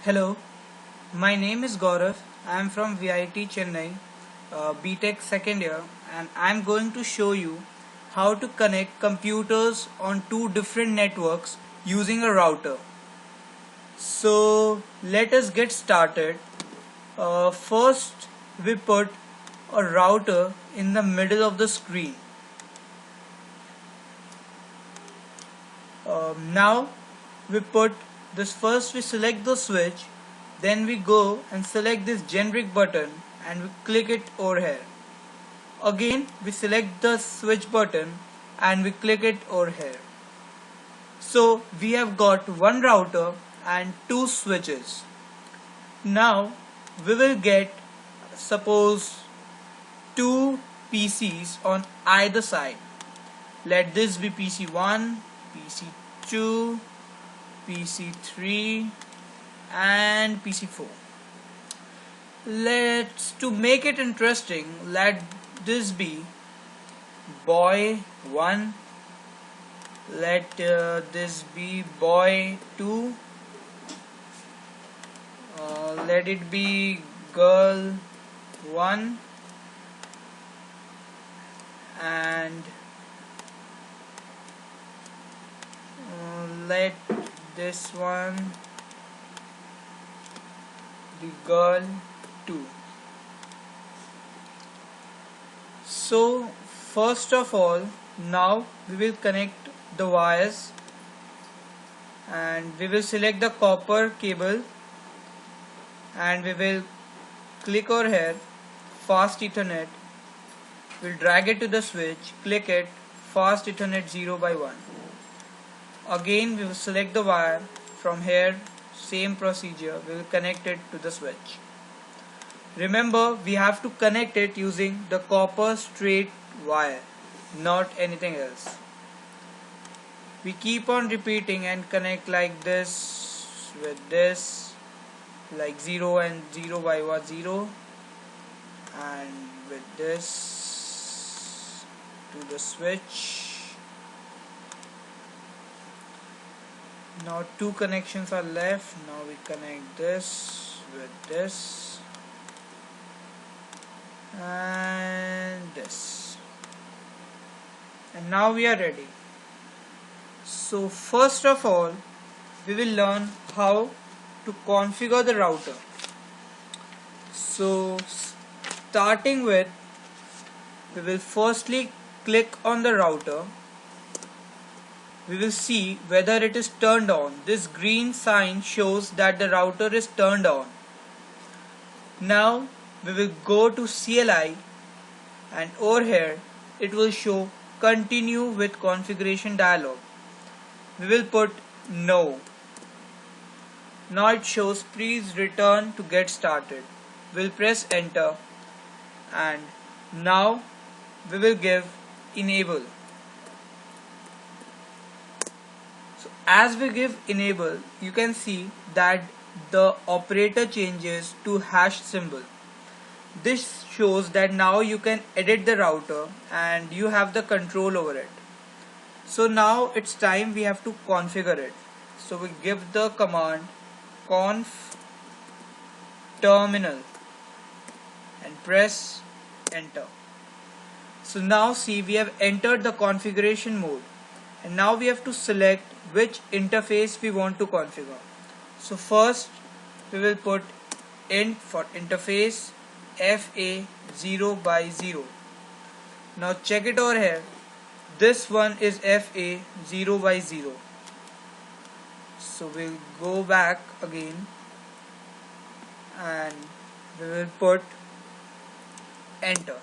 Hello, my name is Gaurav. I am from VIT Chennai, BTech second year, and I am going to show you how to connect computers on two different networks using a router. So let us get started. First, we put a router in the middle of the screen. Now we put this first, we select the switch, then we go and select this generic button and we click it over here. Again we select the switch button and we click it over here. So we have got one router and two switches. Now we will get, suppose, two PCs on either side. Let this be PC1, PC2, PC3 and PC4. To make it interesting, let this be boy 1, let this be boy 2, let it be girl 1, and let this one be girl 2. So first of all, now we will connect the wires and we will select the copper cable and we will click over here, fast Ethernet. We'll drag it to the switch, click it, fast Ethernet 0 by 1. Again we will select the wire, from here same procedure, we will connect it to the switch. Remember, we have to connect it using the copper straight wire, not anything else. We keep on repeating and connect like this with this, like 0 and 0 by 1 0, and with this to the switch. Now two connections are left. Now we connect this with this and this, and now we are ready. So first of all, we will learn how to configure the router. So starting with, we will firstly click on the router. We will see whether it is turned on. This green sign shows that the router is turned on. Now we will go to CLI and over here it will show continue with configuration dialog. We will put no. Now it shows please return to get started. We'll press enter and now we will give enable. As we give enable, you can see that the operator changes to hash symbol. This shows that now you can edit the router and you have the control over it. So now it's time we have to configure it. So we give the command conf terminal and press enter. So now see, we have entered the configuration mode. And now we have to select which interface we want to configure. So first we will put int for interface FA 0 by 0. Now check it over here. This one is FA 0 by 0. So we'll go back again and we will put enter.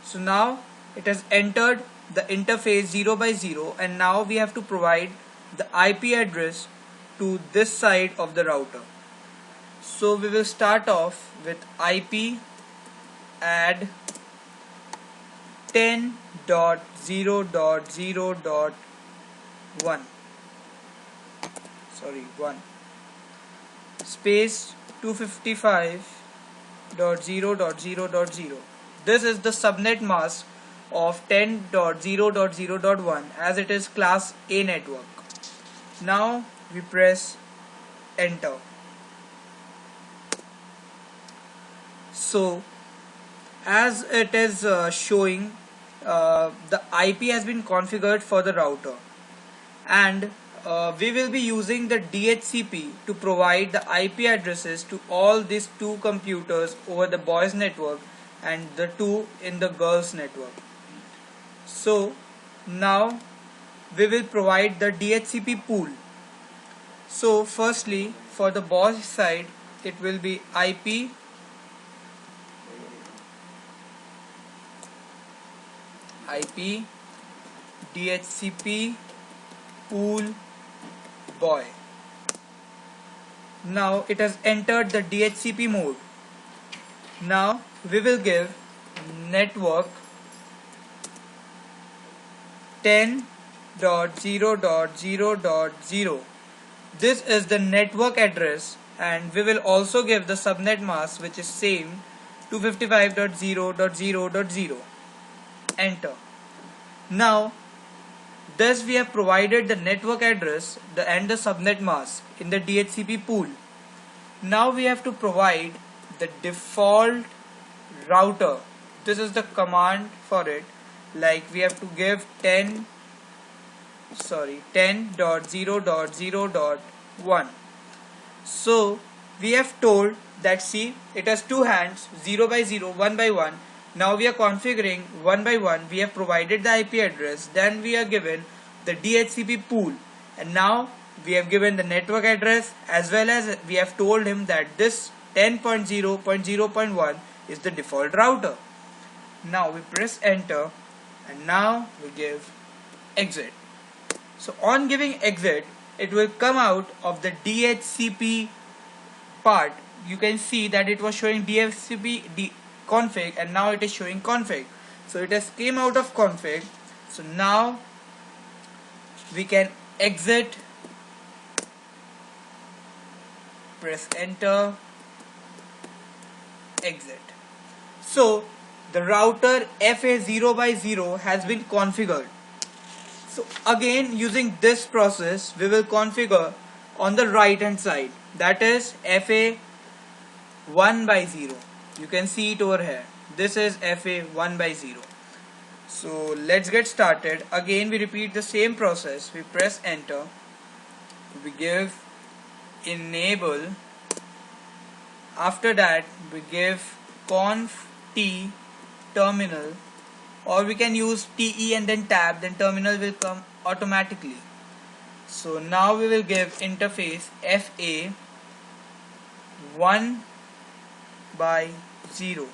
So now it has entered the interface 0 by 0 and now we have to provide the IP address to this side of the router. So we will start off with IP add 10.0.0.1 1 space 255.0.0.0. This is the subnet mask of 10.0.0.1 as it is class A network. Now we press enter. So as it is showing, the IP has been configured for the router, and we will be using the DHCP to provide the IP addresses to all these two computers over the boys network and the two in the girls network. So now we will provide the DHCP pool. So firstly, for the boys side, it will be IP DHCP pool boy. Now it has entered the DHCP mode. Now we will give network 10.0.0.0. This is the network address, and we will also give the subnet mask, which is same 255.0.0.0. Enter. Now thus we have provided the network address and the subnet mask in the DHCP pool. Now we have to provide the default router. This is the command for it. Like we have to give 10.0.0.1. So we have told that, see, it has two hands, 0 by 0, 1 by 1. Now we are configuring 1 by 1. We have provided the IP address, then we are given the DHCP pool, and now we have given the network address, as well as we have told him that this 10.0.0.1 is the default router. Now we press enter, and now we give exit. So on giving exit, it will come out of the DHCP part. You can see that it was showing DHCP config, and now it is showing config. So it has came out of config. So now we can exit, press enter, exit. So the router FA0 by 0 has been configured. So again, using this process, we will configure on the right hand side, that is FA1 by 0. You can see it over here. This is FA1 by 0. So let's get started. Again we repeat the same process. We press enter, we give enable, after that we give conf t terminal, or we can use TE and then tab, then terminal will come automatically. So now we will give interface FA1 by 0.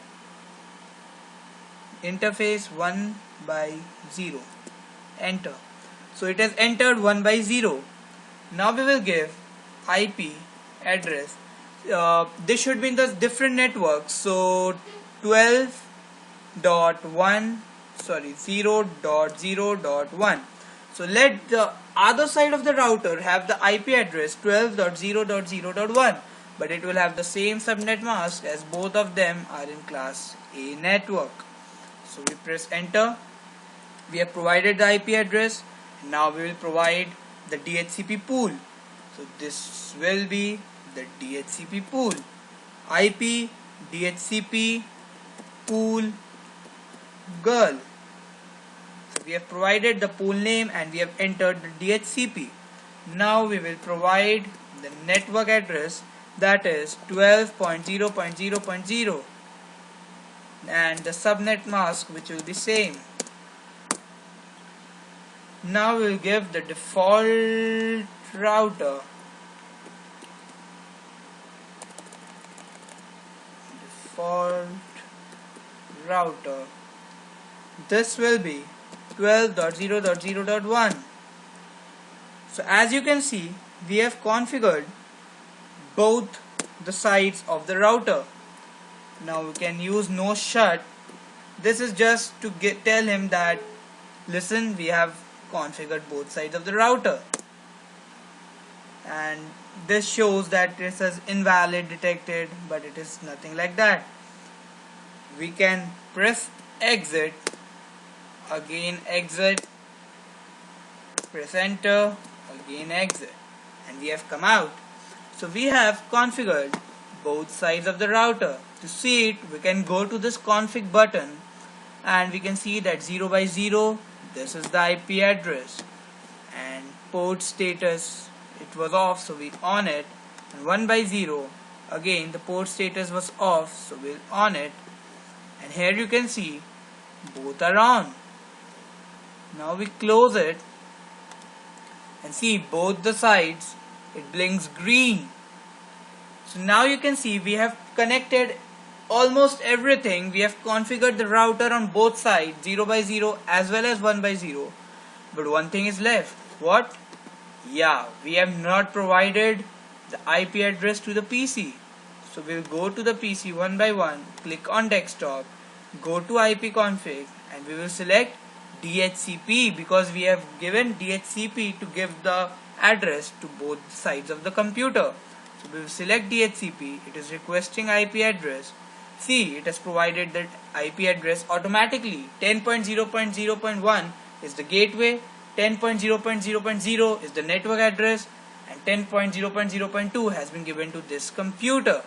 Interface 1 by 0. Enter. So it has entered 1 by 0. Now we will give IP address. This should be in the different networks. So 0.0.1. So let the other side of the router have the IP address 12.0.0.1, but it will have the same subnet mask as both of them are in class A network. So we press enter. We have provided the IP address. Now we will provide the DHCP pool. So this will be the DHCP pool. IP DHCP pool girl. So we have provided the pool name and we have entered the DHCP. Now we will provide the network address, that is 12.0.0.0, and the subnet mask, which will be same. Now we will give the default router. This will be 12.0.0.1. So as you can see, we have configured both the sides of the router. Now we can use no shut. This is just to tell him that, listen, we have configured both sides of the router, and this shows that this is invalid detected, but it is nothing like that. We can press exit, again exit, press enter, again exit, and we have come out. So we have configured both sides of the router. To see it, we can go to this config button and we can see that 0 by 0, this is the IP address, and port status, it was off, so we on it, and 1 by 0, again the port status was off, so we'll on it, and here you can see both are on. Now we close it and see both the sides, it blinks green. So now you can see we have connected almost everything. We have configured the router on both sides, 0 by 0 as well as 1 by 0. But one thing is left. What? Yeah, we have not provided the IP address to the PC. So we'll go to the PC one by one, click on desktop, go to IP config, and we will select DHCP because we have given DHCP to give the address to both sides of the computer. So we will select DHCP, it is requesting IP address. See, it has provided that IP address automatically. 10.0.0.1 is the gateway, 10.0.0.0 is the network address, and 10.0.0.2 has been given to this computer.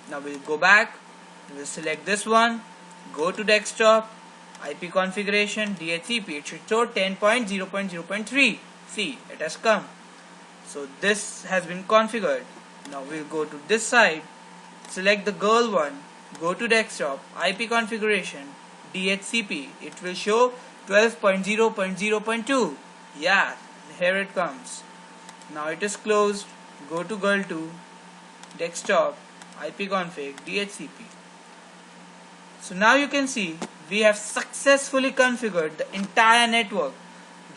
Now we'll go back, we'll select this one, go to desktop, IP configuration, DHCP, it should show 10.0.0.3. See, it has come. So this has been configured. Now we'll go to this side, select the girl one, go to desktop, IP configuration, DHCP, it will show 12.0.0.2. Yeah, here it comes. Now it is closed, go to girl 2, desktop, IP config, DHCP. So now you can see we have successfully configured the entire network.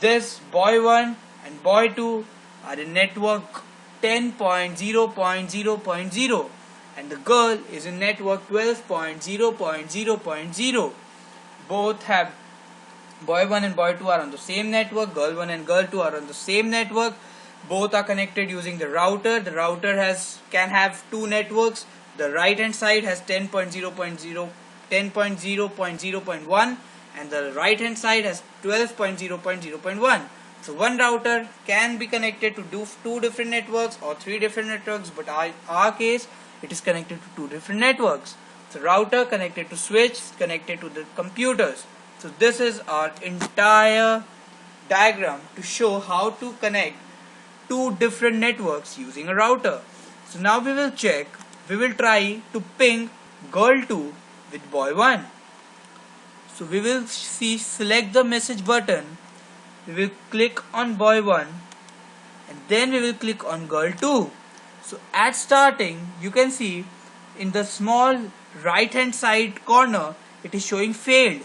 This boy 1 and boy 2 are in network 10.0.0.0 and the girl is in network 12.0.0.0. Both have boy 1 and boy 2 are on the same network, girl 1 and girl 2 are on the same network. Both are connected using the router. The router can have two networks. The right hand side has 10.0.0.1 and the right hand side has 12.0.0.1. So one router can be connected to two different networks or three different networks, but in our case it is connected to two different networks. So router connected to switch, connected to the computers. So this is our entire diagram to show how to connect two different networks using a router. So now we will try to ping girl 2 with boy 1. So we will select the message button, we will click on boy 1 and then we will click on girl 2. So at starting you can see in the small right hand side corner it is showing failed.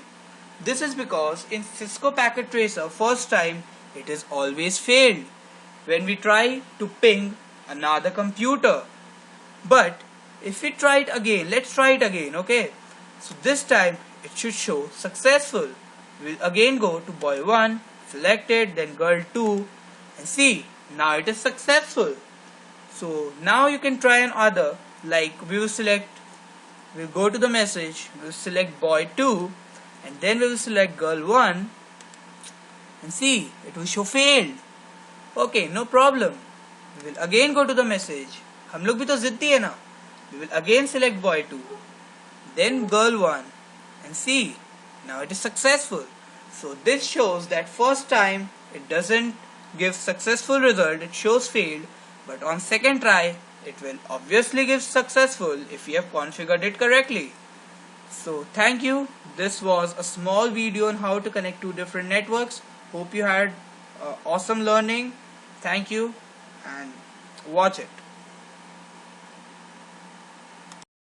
This is because in Cisco Packet Tracer first time it is always failed when we try to ping another computer. But if we try it again, let's try it again, okay? So this time it should show successful. We'll again go to boy 1, select it, then girl 2 and see, now it is successful. So now you can try another, like we'll go to the message, we'll select boy 2 and then we will select girl 1 and see, it will show failed. Okay, no problem. We will again go to the message. हम लोग भी तो जिद्दी है ना. We will again select boy 2, then girl 1 and see, now it is successful. So this shows that first time it doesn't give successful result, it shows failed, but on second try it will obviously give successful if you have configured it correctly. So thank you. This was a small video on how to connect two different networks. Hope you had awesome learning. Thank you and watch it.